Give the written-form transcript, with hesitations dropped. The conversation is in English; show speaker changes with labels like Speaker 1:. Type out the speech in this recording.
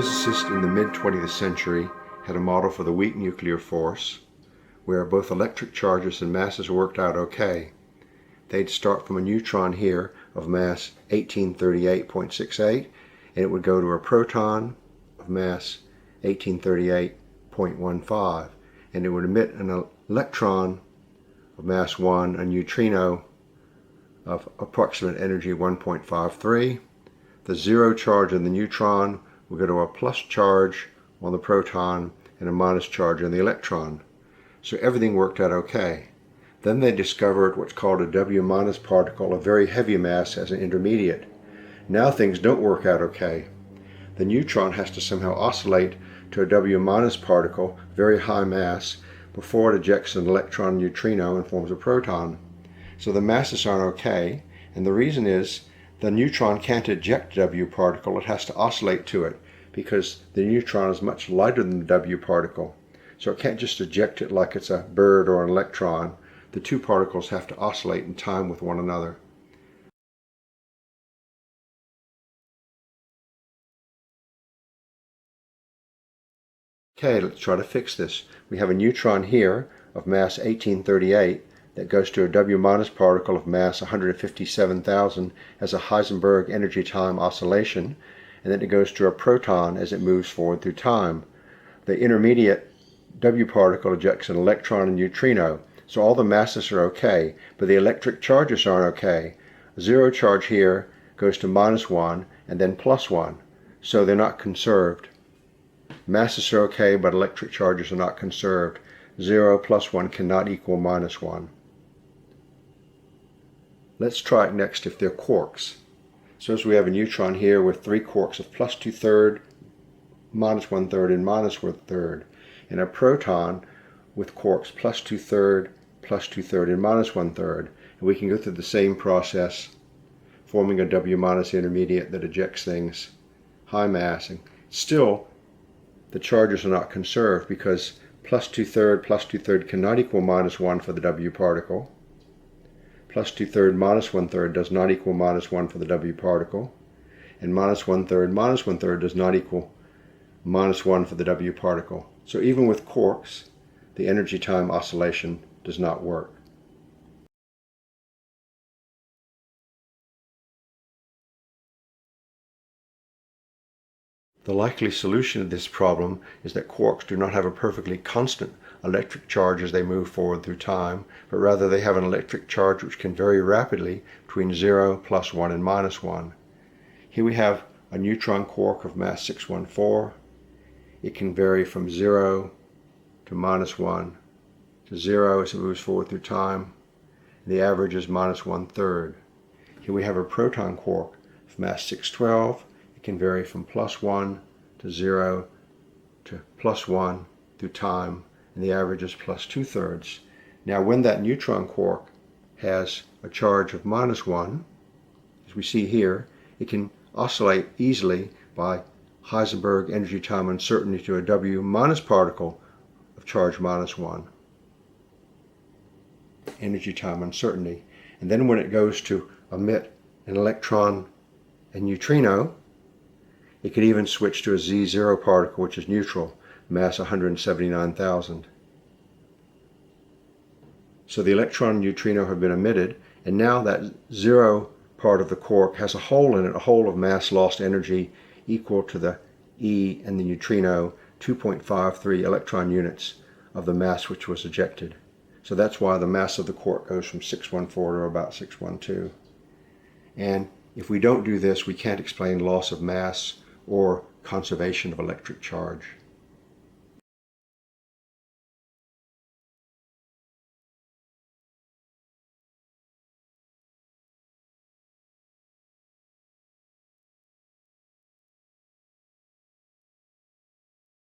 Speaker 1: Physicists in the mid-20th century had a model for the weak nuclear force where both electric charges and masses worked out okay. They'd start from a neutron here of mass 1838.68 and it would go to a proton of mass 1838.15 and it would emit an electron of mass 1, a neutrino of approximate energy 1.53. The zero charge in the neutron will go to a plus charge on the proton and a minus charge on the electron. So everything worked out okay. Then they discovered what's called a W minus particle, a very heavy mass, as an intermediate. Now things don't work out okay. The neutron has to somehow oscillate to a W minus particle, very high mass, before it ejects an electron neutrino and forms a proton. So the masses aren't okay, and the reason is the neutron can't eject a W particle, it has to oscillate to it, because the neutron is much lighter than the W particle. So it can't just eject it like it's a bird or an electron. The two particles have to oscillate in time with one another. Okay, let's try to fix this. We have a neutron here of mass 1838 that goes to a W minus particle of mass 157,000 as a Heisenberg energy time oscillation, and then it goes to a proton as it moves forward through time. The intermediate W particle ejects an electron and neutrino, so all the masses are okay, but the electric charges aren't okay. Zero charge here goes to -1 and then +1, so they're not conserved. Masses are okay, but electric charges are not conserved. 0 plus 1 cannot equal -1. Let's try it next if they're quarks. Suppose we have a neutron here with three quarks of +2/3, -1/3, and -1/3, and a proton with quarks +2/3, +2/3, and -1/3. And we can go through the same process, forming a W minus intermediate that ejects things high mass, and still the charges are not conserved because +2/3, +2/3 cannot equal -1 for the W particle. +2/3, -1/3 does not equal -1 for the W particle, and -1/3, -1/3 does not equal -1 for the W particle. So even with quarks, the energy time oscillation does not work. The likely solution to this problem is that quarks do not have a perfectly constant electric charge as they move forward through time, but rather they have an electric charge which can vary rapidly between 0, +1, and -1. Here we have a neutron quark of mass 614. It can vary from 0 to -1 to 0 as it moves forward through time. The average is -1/3. Here we have a proton quark of mass 612. It can vary from +1 to 0 to +1 through time, and the average is +2/3. Now when that neutron quark has a charge of -1, as we see here, it can oscillate easily by Heisenberg energy time uncertainty to a W minus particle of charge -1. Energy time uncertainty. And then when it goes to emit an electron and neutrino, it can even switch to a Z0 particle, which is neutral, mass 179,000. So the electron and neutrino have been emitted, and now that zero part of the quark has a hole in it, a hole of mass lost energy equal to the E and the neutrino 2.53 electron units of the mass which was ejected. So that's why the mass of the quark goes from 614 to about 612. And if we don't do this, we can't explain loss of mass or conservation of electric charge.